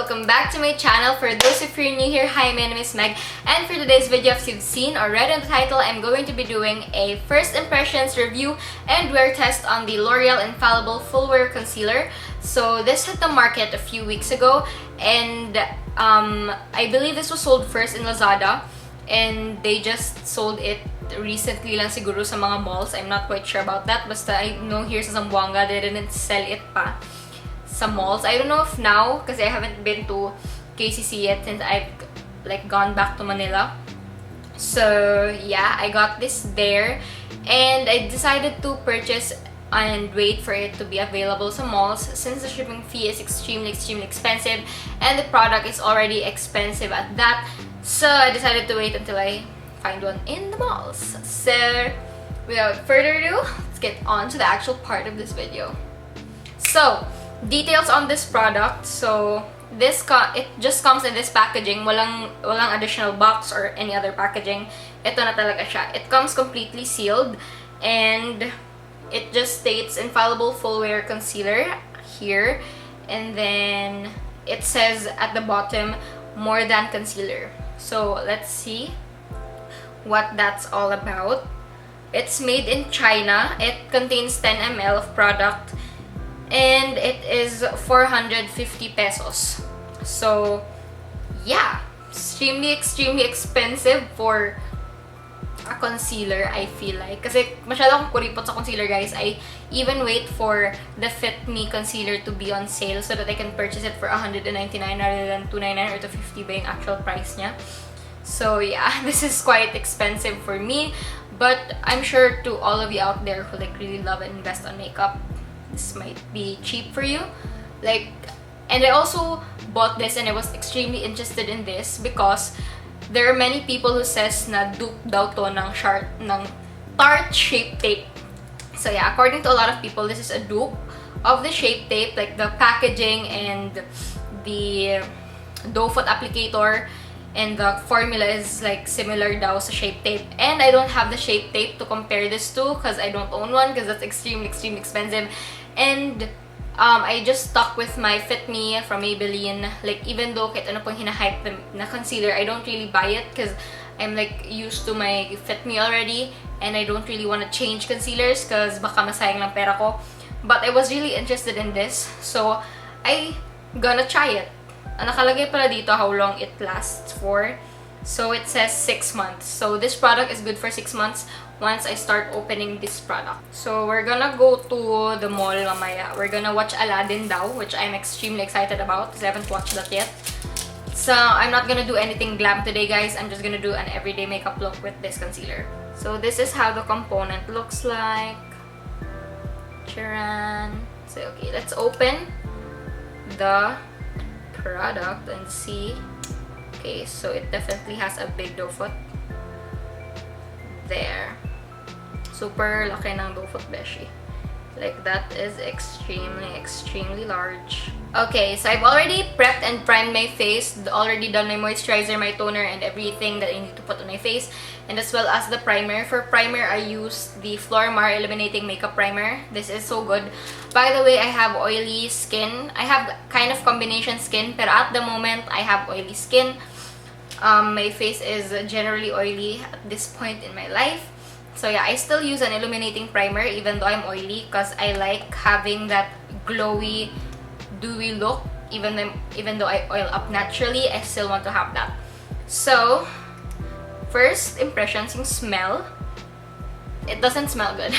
welcome back to my channel. For those of you new here, hi, my name is Meg, and for today's video, as you've seen or read in the title, I'm going to be doing a first impressions review and wear test on the L'Oreal Infallible Full Wear Concealer. So this hit the market a few weeks ago, and I believe this was sold first in Lazada, and they just sold it recently lang siguro sa mga malls. I'm not quite sure about that. Basta I know here sa Zamboanga, they didn't sell it pa sa malls. I don't know if now, because I haven't been to KCC yet since I've gone back to Manila. So yeah, I got this there, and I decided to purchase and wait for it to be available sa malls since the shipping fee is extremely expensive and the product is already expensive at that. So I decided to wait until I find one in the malls. So without further ado, let's get on to the actual part of this video. So details on this product. So it just comes in this packaging. Walang additional box or any other packaging. Ito na talaga siya. It comes completely sealed, and it just states Infallible Full Wear Concealer here, and then it says at the bottom, more than concealer. So let's see what that's all about. It's made in China. It contains 10 ml of product, and it is 450 pesos. So yeah, extremely expensive for a concealer, I feel like. Kasi masyado akong kuripot sa concealer, guys. I even wait for the Fit Me concealer to be on sale so that I can purchase it for 199 rather than 299 or 250 ba yung actual price niya. So yeah, this is quite expensive for me, but I'm sure to all of you out there who really love and invest on makeup, this might be cheap for you. And I also bought this, and I was extremely interested in this because there are many people who says na dupe daw to ng Tarte Shape Tape. So yeah, according to a lot of people, this is a dupe of the Shape Tape. Like the packaging and the doe foot applicator and the formula is similar daw sa Shape Tape. And I don't have the Shape Tape to compare this to because I don't own one, because that's extremely expensive. And I just stuck with my Fit Me from Maybelline. Even though kahit ano pang hinahype na concealer, I don't really buy it because I'm used to my Fit Me already, and I don't really want to change concealers because baka masayang lang pera ko. But I was really interested in this, so I gonna try it. Nakalagay pala dito how long it lasts for. So it says 6 months. So this product is good for 6 months once I start opening this product. So we're gonna go to the mall mamaya. We're gonna watch Aladdin daw, which I'm extremely excited about because I haven't watched that yet. So I'm not gonna do anything glam today, guys. I'm just gonna do an everyday makeup look with this concealer. So this is how the component looks like. Charan. So okay, let's open the product and see. Okay, so it definitely has a big doe foot. There. Super laki ng doe foot, beshi. That is extremely large. Okay, so I've already prepped and primed my face. Already done my moisturizer, my toner, and everything that I need to put on my face. And as well as the primer. For primer, I used the Flormar Illuminating Makeup Primer. This is so good. By the way, I have oily skin. I have kind of combination skin, but at the moment, I have oily skin. My face is generally oily at this point in my life. So yeah, I still use an illuminating primer even though I'm oily because I like having that glowy, dewy look. Even though I oil up naturally, I still want to have that. So, first impressions, yung smell. It doesn't smell good.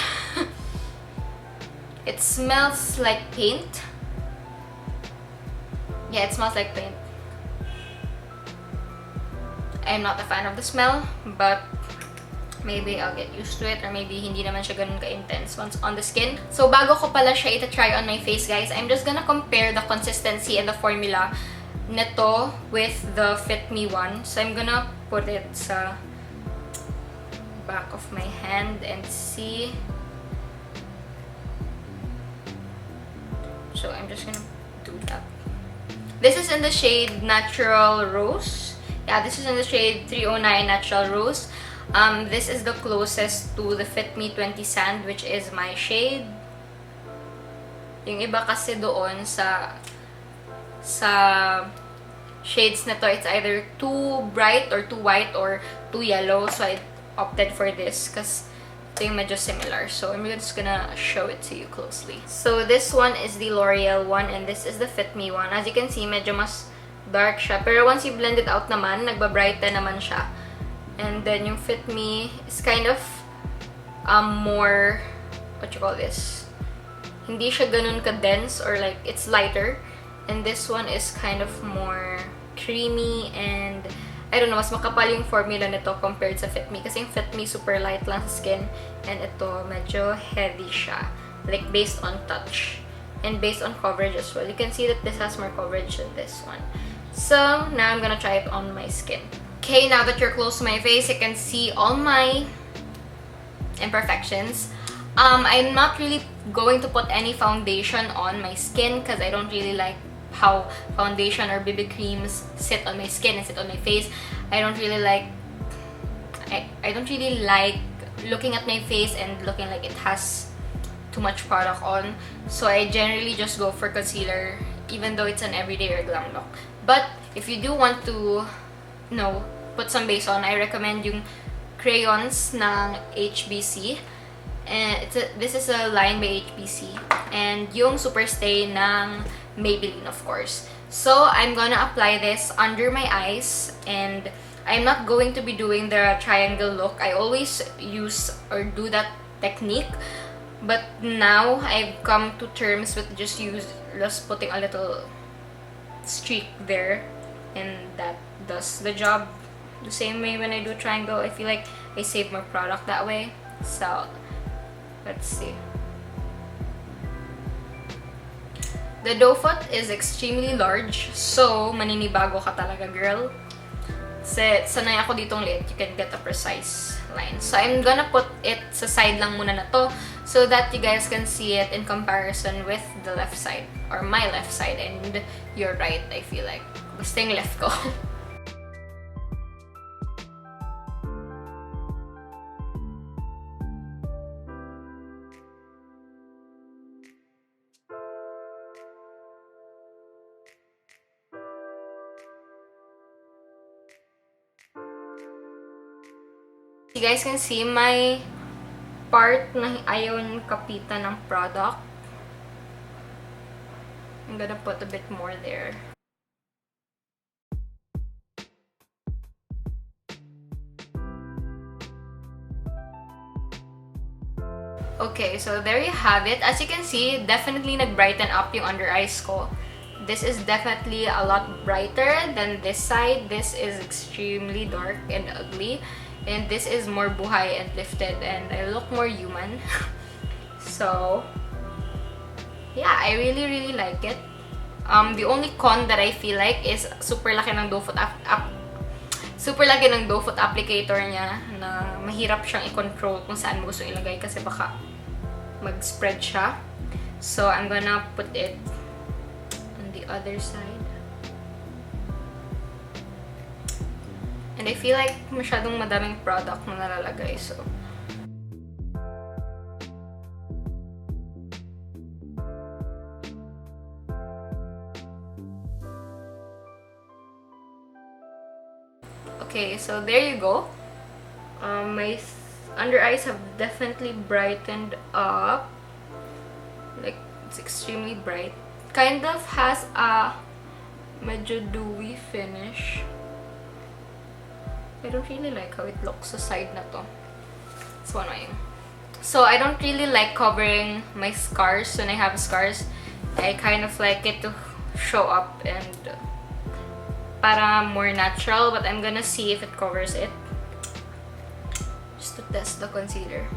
It smells like paint. Yeah, it smells like paint. I'm not a fan of the smell, but maybe I'll get used to it, or maybe hindi naman siya ganun ka-intense once on the skin. So bago ko pala siya ita-try on my face, guys, I'm just gonna compare the consistency and the formula nito with the Fit Me one. So I'm gonna put it sa back of my hand and see. So I'm just gonna do that. This is in the shade Natural Rose. Yeah, this is in the shade 309 Natural Rose. This is the closest to the Fit Me 20 Sand, which is my shade. Yung iba kasi doon sa shades na to, it's either too bright or too white or too yellow. So I opted for this because ito yung medyo similar. So I'm just gonna show it to you closely. So this one is the L'Oreal one and this is the Fit Me one. As you can see, medyo mas dark siya. Pero once you blend it out naman, nagba-brighten naman siya. And then yung Fit Me is kind of more, what you call this? Hindi siya ganun ka-dense or like it's lighter. And this one is kind of more creamy and I don't know, mas makapal yung formula nito compared sa Fit Me. Kasi yung Fit Me super light lang sa skin. And ito, medyo heavy siya. Like, based on touch. And based on coverage as well. You can see that this has more coverage than this one. So, now I'm gonna try it on my skin. Okay, now that you're close to my face, you can see all my imperfections. I'm not really going to put any foundation on my skin because I don't really like how foundation or BB creams sit on my skin and sit on my face. I don't really like looking at my face and looking like it has too much product on. So I generally just go for concealer even though it's an everyday or glam look. But if you do want to, put some base on, I recommend yung crayons ng HBC. And this is a line by HBC. And yung Superstay ng Maybelline, of course. So, I'm gonna apply this under my eyes. And I'm not going to be doing the triangle look. I always use or do that technique. But now, I've come to terms with just putting a little streak there. And that does the job. The same way when I do triangle, I feel like I save more product that way. So, let's see. The doe foot is extremely large, so maninibago ka talaga, girl. Kasi sanay ako ditong liit, you can get a precise line. So I'm gonna put it sa side lang muna na to so that you guys can see it in comparison with the left side or my left side and your right, I feel like. Basta yung left ko. You guys can see my part na ayaw kapitan ng product. I'm gonna put a bit more there. Okay, so there you have it. As you can see, definitely nag-brighten up yung under eyes ko. This is definitely a lot brighter than this side. This is extremely dark and ugly. And this is more buhay and lifted and I look more human. So, yeah, I really like it. The only con that I feel like is super laki ng doe foot applicator niya na mahirap siyang i-control kung saan mo gusto ilagay kasi baka mag-spread siya. So, I'm gonna put it on the other side. And I feel like masyadong madaming product na nalalagay, so. Okay, so there you go. My under eyes have definitely brightened up. Like, it's extremely bright. Kind of has a medyo dewy finish. I don't really like how it looks sa side na to. It's so annoying. So, I don't really like covering my scars when I have scars. I kind of like it to show up and para more natural, but I'm gonna see if it covers it. Just to test the concealer.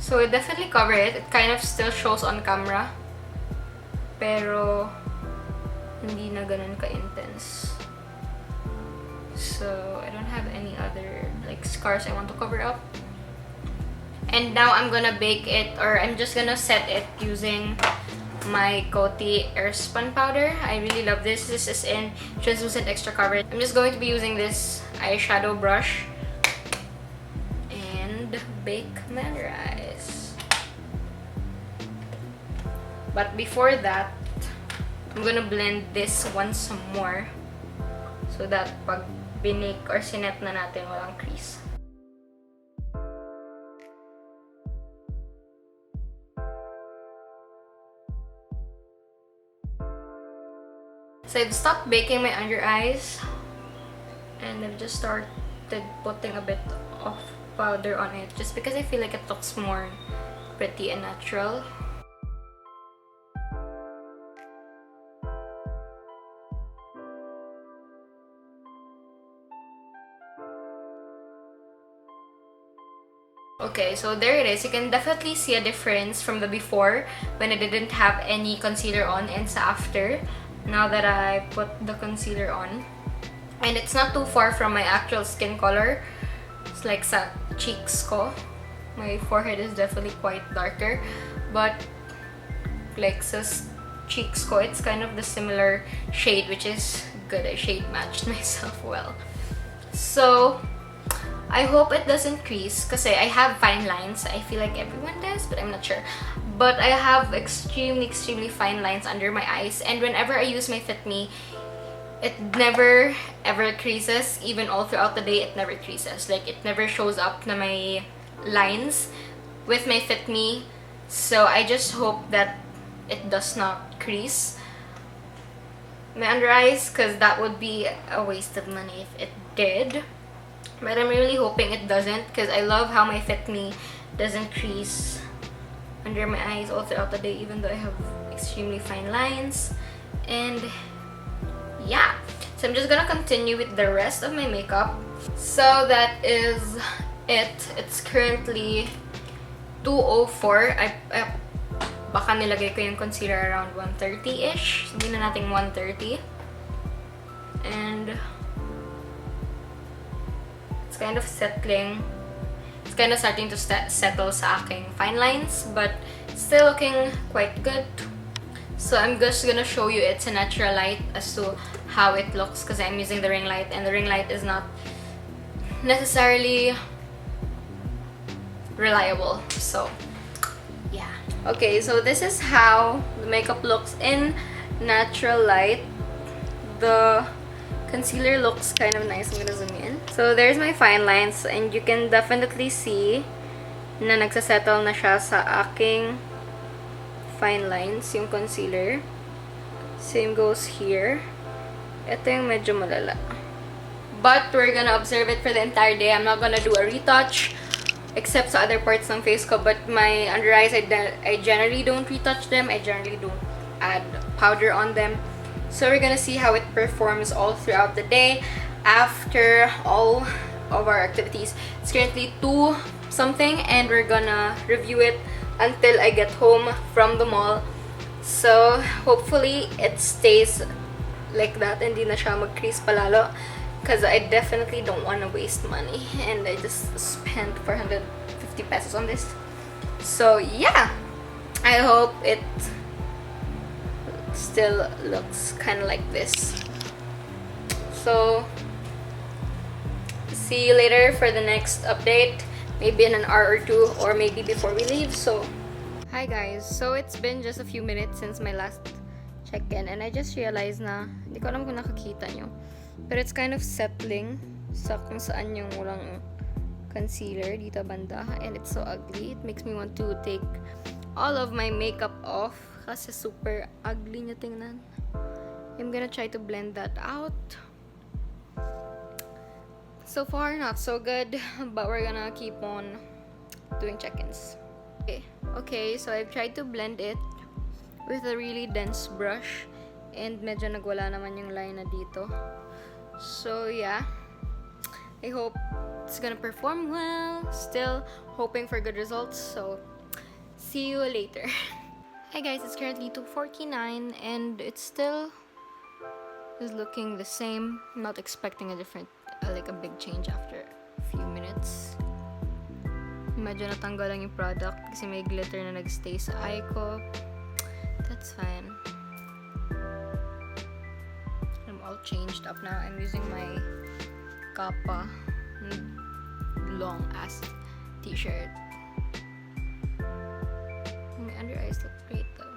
So, it definitely covered it. It kind of still shows on camera. Pero hindi na ganun ka-intense. So, I don't have any other like scars I want to cover up. And now I'm gonna bake it, or I'm just gonna set it using my Coty Airspun powder. I really love this. This is in translucent extra coverage. I'm just going to be using this eyeshadow brush and bake my under eyes. But before that, I'm gonna blend this once more so that pag binake or sinet na natin, walang crease. So I've stopped baking my under eyes and I've just started putting a bit of powder on it just because I feel like it looks more pretty and natural. Okay, so there it is. You can definitely see a difference from the before when I didn't have any concealer on and sa after. Now that I put the concealer on. And it's not too far from my actual skin color. It's like sa cheeks ko. My forehead is definitely quite darker. But like sa cheeks ko, it's kind of the similar shade, which is good. I shade matched myself well. So I hope it doesn't crease kasi I have fine lines. I feel like everyone does, but I'm not sure. But I have extremely fine lines under my eyes, and whenever I use my Fit Me, it never ever creases. Even all throughout the day, it never creases. Like, it never shows up na may lines with my Fit Me. So I just hope that it does not crease my under eyes, because that would be a waste of money if it did. But I'm really hoping it doesn't, because I love how my Fit Me doesn't crease under my eyes all throughout the day, even though I have extremely fine lines. And yeah, so I'm just gonna continue with the rest of my makeup. So that is it. It's currently 2:04. Baka nilagay ko yung concealer around 1:30-ish. Sabihin na natin 1:30. And it's kind of settling. It's kind of starting to settle sa aking fine lines, but still looking quite good. So I'm just gonna show you it's a natural light as to how it looks, because I'm using the ring light, and the ring light is not necessarily reliable. So yeah. Okay, so this is how the makeup looks in natural light. The concealer looks kind of nice. I'm gonna zoom in. So there's my fine lines, and you can definitely see na nagsasettle na siya sa aking fine lines, yung concealer. Same goes here. Ito yung medyo malala. But we're gonna observe it for the entire day. I'm not gonna do a retouch except sa other parts ng face ko, but my under eyes, I generally don't retouch them. I generally don't add powder on them. So we're gonna see how it performs all throughout the day after all of our activities. It's currently 2 something, and we're gonna review it until I get home from the mall. So hopefully it stays like that, hindi na siya mag-crease palalo, because I definitely don't want to waste money, and I just spent 450 pesos on this. So yeah, I hope it still looks kind of like this. So see you later for the next update, maybe in an hour or 2, or maybe before we leave. So hi guys, so it's been just a few minutes since my last check-in, and I just realized na hindi ko alam kung nakakita nyo, but it's kind of settling sa kung saan yung walang concealer dito banda, and it's so ugly. It makes me want to take all of my makeup off kasi super ugly niya tingnan. I'm gonna try to blend that out. So far, not so good, but we're gonna keep on doing check-ins. Okay, so I've tried to blend it with a really dense brush, and medyo nagwala naman yung line na dito. So yeah, I hope it's gonna perform well. Still hoping for good results, so see you later. Hey guys, it's currently 2:49 and it still is looking the same. I'm not expecting a different, like a big change after a few minutes. Medyo natanggal lang yung product kasi may glitter na nagstay sa eye ko. That's fine. I'm all changed up now. I'm using my Kappa long ass t-shirt. My under eyes look great though.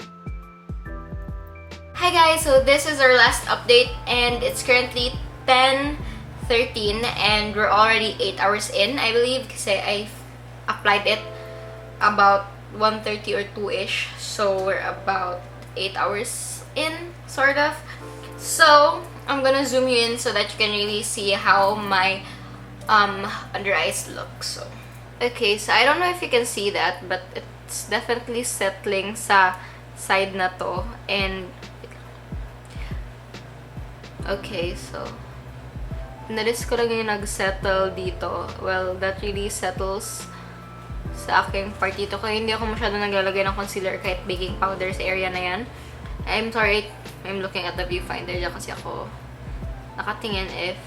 Hi guys, so this is our last update and it's currently 10:13 and we're already 8 hours in, I believe, kasi I applied it about 1:30 or 2-ish. So we're about 8 hours in, sort of. So I'm gonna zoom you in so that you can really see how my under eyes look. So okay, so I don't know if you can see that, but it's definitely settling sa side na to. And okay, so nalis ko lang yung nag-settle dito. Well, that really settles sa aking part dito. Kaya hindi ako masyado naglalagay ng concealer kahit baking powder sa area na yan. I'm sorry, I'm looking at the viewfinder dyan kasi ako nakatingin if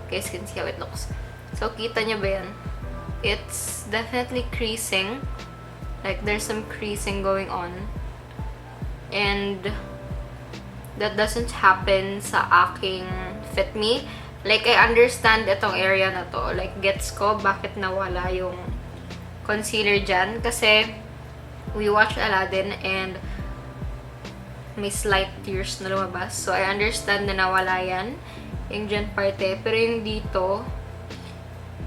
you guys can see how it looks. So, kita nyo ba yan? It's definitely creasing. Like, there's some creasing going on. And that doesn't happen sa aking Fit Me. Like, I understand itong area na to. Like, gets ko bakit nawala yung concealer dyan. Kasi, we watched Aladdin and may slight tears na lumabas. So, I understand na nawala yan. Yung dyan parte. Pero yung dito,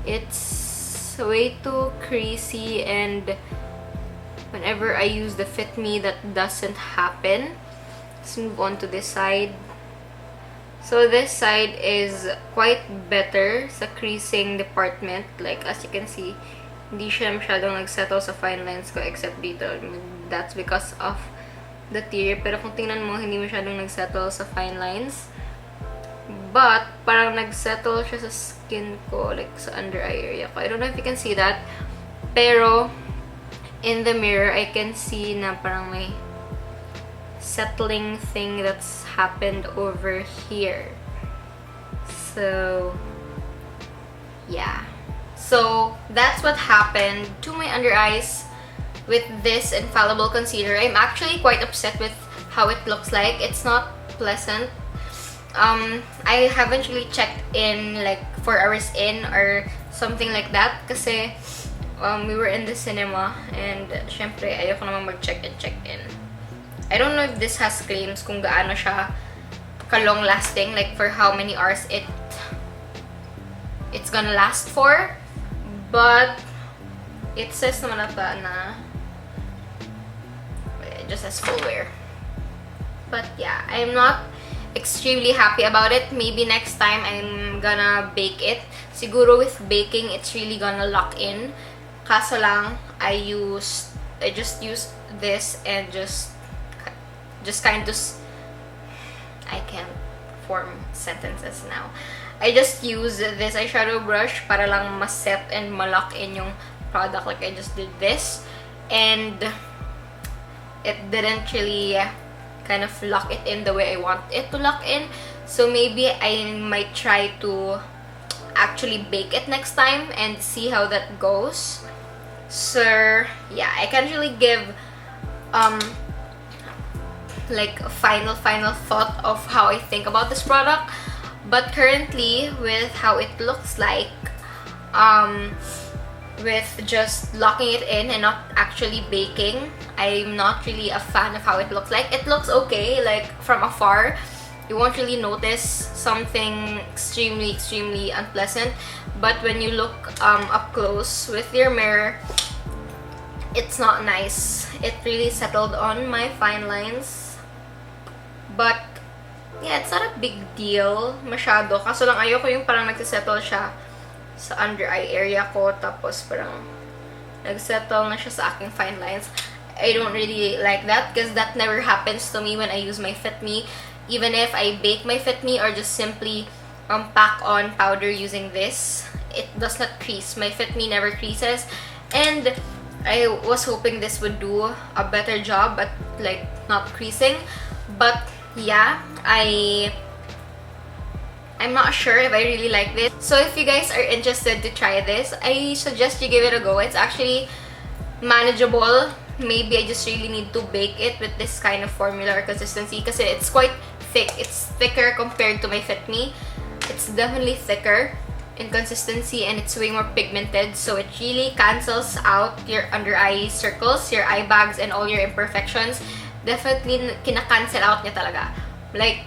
it's way too creasy and whenever I use the Fit Me, that doesn't happen. Let's move on to this side. So this side is quite better sa creasing department. Like, as you can see, hindi siya masyadong nagsettle sa fine lines ko except dito. That's because of the tear. Pero kung tingnan mo, hindi masyadong nagsettle sa fine lines. But, parang nagsettle siya sa skin ko, like sa under eye area ko. I don't know if you can see that. Pero, in the mirror, I can see na parang may settling thing that's happened over here. So, yeah. So, that's what happened to my under eyes with this Infallible concealer. I'm actually quite upset with how it looks like. It's not pleasant. I haven't really checked in like 4 hours in or something like that kasi we were in the cinema and syempre ayoko naman mag-check and check in. I don't know if this has claims kung gaano siya ka-long lasting, like for how many hours it's gonna last for, but it says naman ata na it just says full wear. But yeah, I'm not extremely happy about it. Maybe next time I'm gonna bake it. Siguro with baking, it's really gonna lock in. Kaso lang, I just used this and just kind of, I can't form sentences now. I just use this eyeshadow brush para lang ma-set and ma-lock in yung product. Like, I just did this and it didn't really kind of lock it in the way I want it to lock in. So maybe I might try to actually bake it next time and see how that goes. So yeah, I can't really give like a final thought of how I think about this product, but currently with how it looks like, with just locking it in and not actually baking, I'm not really a fan of how it looks like. It looks okay, like from afar, you won't really notice something extremely unpleasant, but when you look up close with your mirror, it's not nice. It really settled on my fine lines, but yeah, it's not a big deal masyado. Kaso lang ayoko yung parang nagsisettle siya sa under eye area ko, tapos parang nagsettle na siya sa aking fine lines. I don't really like that because that never happens to me when I use my Fit Me. Even if I bake my Fit Me or just simply pack on powder using this, it does not crease. My Fit Me never creases, and I was hoping this would do a better job at like not creasing. But yeah, I'm not sure if I really like this. So if you guys are interested to try this, I suggest you give it a go. It's actually manageable. Maybe I just really need to bake it with this kind of formula or consistency because it's quite thick. It's thicker compared to my Fit Me. It's definitely thicker in consistency and it's way more pigmented, so it really cancels out your under eye circles, your eye bags, and all your imperfections. definitely kina-cancel out niya talaga. Like,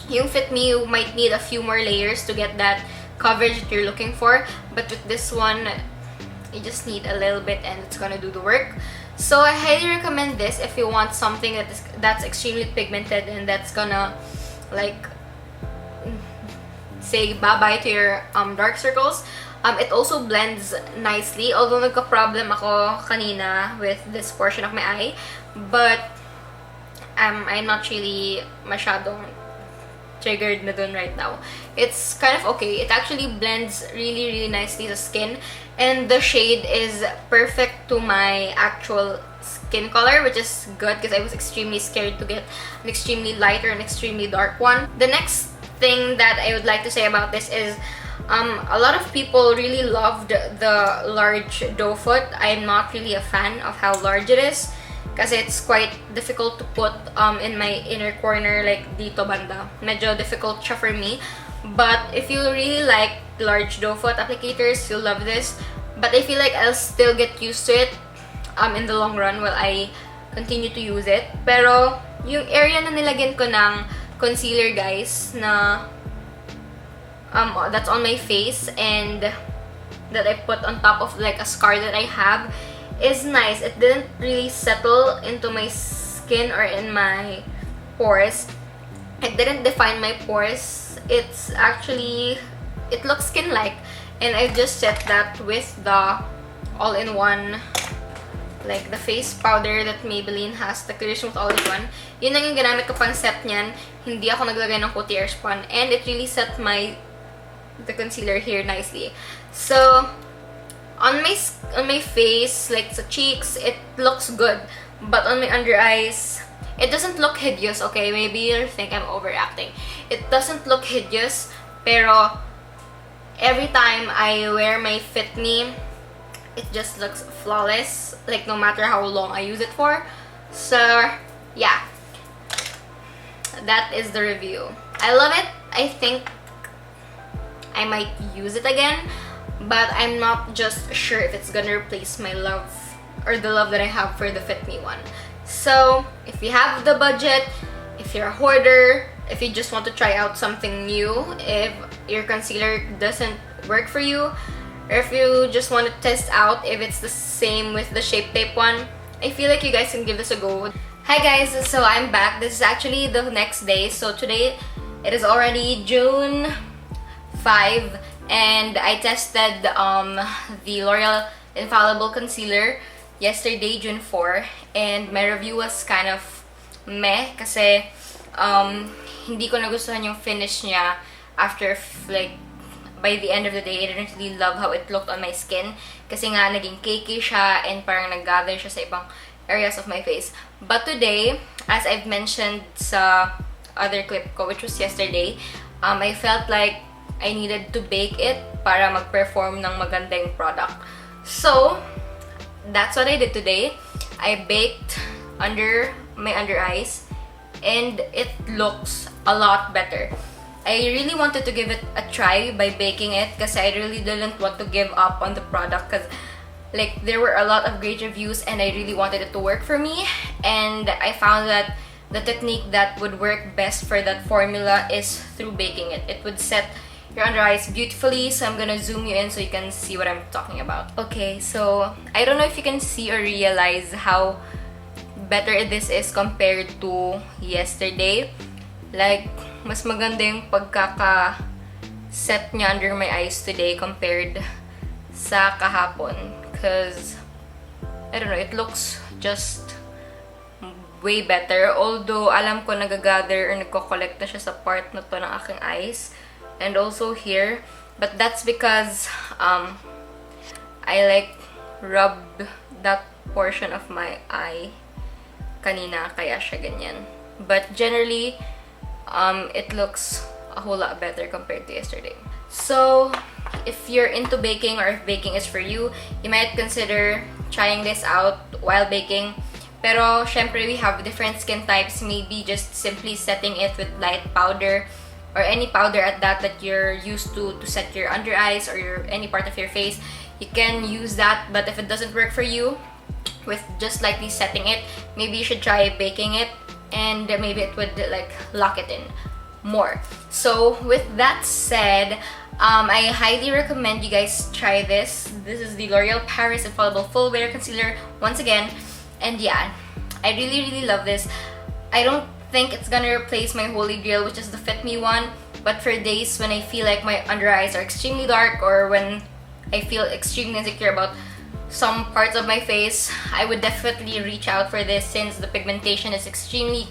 yung Fit Me, you might need a few more layers to get that coverage that you're looking for. But with this one, you just need a little bit and it's gonna do the work. So I highly recommend this if you want something that's extremely pigmented and that's gonna like say bye-bye to your dark circles. It also blends nicely, although nagka-problem ako kanina with this portion of my eye. But I'm not really masyadong triggered na dun right now. It's kind of okay. It actually blends really nicely sa skin. And the shade is perfect to my actual skin color, which is good because I was extremely scared to get an extremely light or an extremely dark one. The next thing that I would like to say about this is a lot of people really loved the large doe foot. I'm not really a fan of how large it is kasi it's quite difficult to put in my inner corner, like dito banda. Medyo difficult siya for me. But if you really like large doe foot applicators, you'll love this. But I feel like I'll still get used to it in the long run while I continue to use it. Pero yung area na nilagyan ko ng concealer, guys, na that's on my face and that I put on top of like a scar that I have is nice. It didn't really settle into my skin or in my pores. It didn't define my pores. It's actually, it looks skin-like. And I just set that with the all-in-one, like the face powder that Maybelline has, the Clear Smooth All-in-One. Yun lang yung ginamit ko pang set niyan. Hindi ako naglagay ng Coty Airspun. And it really set the concealer here nicely. So, on my face, like sa cheeks, it looks good. But on my under eyes, it doesn't look hideous, okay? Maybe you'll think I'm overacting. It doesn't look hideous, pero every time I wear my Fit Me, it just looks flawless, like no matter how long I use it for. So, yeah. That is the review. I love it. I think I might use it again, but I'm not just sure if it's gonna replace my love or the love that I have for the Fit Me one. So, if you have the budget, if you're a hoarder, if you just want to try out something new, if your concealer doesn't work for you, or if you just want to test out if it's the same with the Shape Tape one, I feel like you guys can give this a go. Hi guys, so I'm back. This is actually the next day. So today, it is already June 5, and I tested the L'Oreal Infallible Concealer yesterday, June 4, and my review was kind of meh kasi hindi ko nagustuhan yung finish niya after like by the end of the day. I didn't really love how it looked on my skin kasi nga naging cakey siya and parang nag-gather siya sa ibang areas of my face. But today, as I've mentioned sa other clip ko, which was yesterday, I felt like I needed to bake it para mag-perform ng maganda yung product. So, that's what I did today. I baked under my under eyes and it looks a lot better. I really wanted to give it a try by baking it kasi I really didn't want to give up on the product because like there were a lot of great reviews and I really wanted it to work for me, and I found that the technique that would work best for that formula is through baking it. It would set your under eyes beautifully, so I'm gonna zoom you in so you can see what I'm talking about. Okay, so I don't know if you can see or realize how better this is compared to yesterday. Like, mas maganda yung pagkaka-set niya under my eyes today compared sa kahapon. Because, I don't know, it looks just way better. Although, alam ko nagagather or nagko-collect na siya sa part na to ng aking eyes. And also here. But that's because I like rubbed that portion of my eye kanina, kaya siya ganyan. But generally, it looks a whole lot better compared to yesterday. So, if you're into baking or if baking is for you, you might consider trying this out while baking. Pero, syempre, we have different skin types. Maybe just simply setting it with light powder or any powder at that you're used to set your under eyes or any part of your face. You can use that, but if it doesn't work for you, with just lightly setting it. Maybe you should try baking it, and maybe it would like lock it in more. So with that said, I highly recommend you guys try this. This is the L'Oreal Paris Infallible Full Wear Concealer once again, and yeah, I really love this. I don't think it's gonna replace my holy grail, which is the Fit Me one, but for days when I feel like my under eyes are extremely dark, or when I feel extremely insecure about some parts of my face, I would definitely reach out for this, since the pigmentation is extremely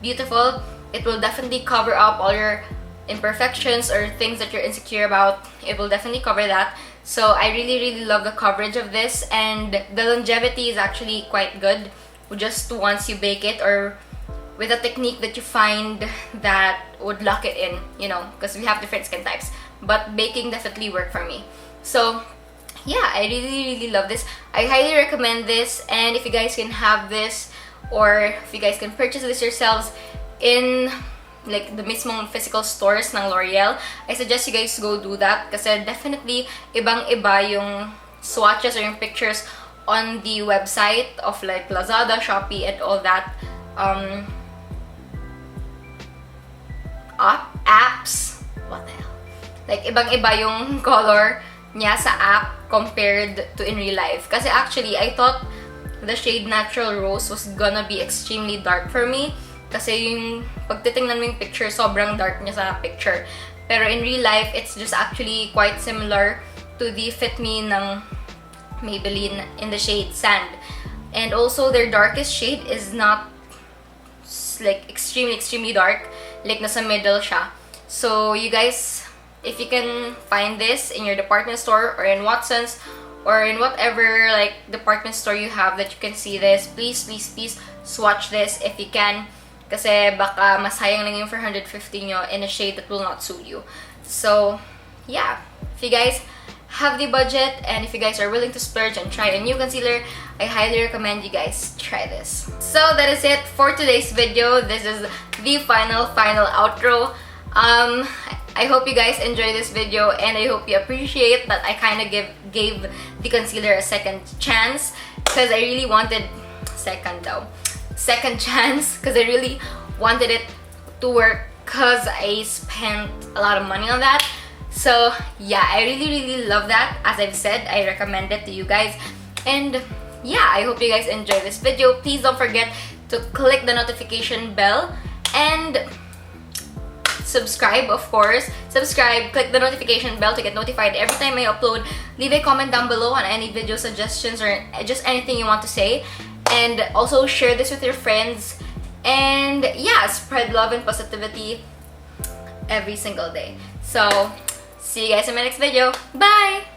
beautiful. It will definitely cover up all your imperfections or things that you're insecure about. It will definitely cover that. So I really love the coverage of this, and the longevity is actually quite good just once you bake it, or with a technique that you find that would lock it in, you know, because we have different skin types, but baking definitely worked for me. So yeah, I really love this. I highly recommend this, and if you guys can have this, or if you guys can purchase this yourselves in like the mismong physical stores ng L'Oreal, I suggest you guys go do that, kasi definitely ibang-iba yung swatches or yung pictures on the website of like Lazada, Shopee, and all that apps. What the hell? Like ibang-iba yung color niya sa app compared to in real life. Kasi actually, I thought the shade Natural Rose was gonna be extremely dark for me. Kasi yung pagtitingnan mo yung picture, sobrang dark niya sa picture. Pero in real life, it's just actually quite similar to the Fit Me ng Maybelline in the shade Sand. And also, their darkest shade is not like extremely dark. Like nasa middle siya. So you guys, if you can find this in your department store or in Watson's or in whatever like department store you have that you can see this, please swatch this if you can, kasi baka masayang lang yung 450 nyo in a shade that will not suit you. So yeah, if you guys have the budget and if you guys are willing to splurge and try a new concealer, I highly recommend you guys try this. So that is it for today's video. This is the final outro. I hope you guys enjoy this video, and I hope you appreciate that I kind of gave the concealer a second chance, because I really wanted second chance because I really wanted it to work, because I spent a lot of money on that. So yeah, I really love that. As I've said, I recommend it to you guys, and yeah, I hope you guys enjoy this video. Please don't forget to click the notification bell and subscribe, of course. Click the notification bell to get notified every time I upload. Leave a comment down below on any video suggestions or just anything you want to say. And also share this with your friends. And yeah, spread love and positivity every single day. So, see you guys in my next video. Bye!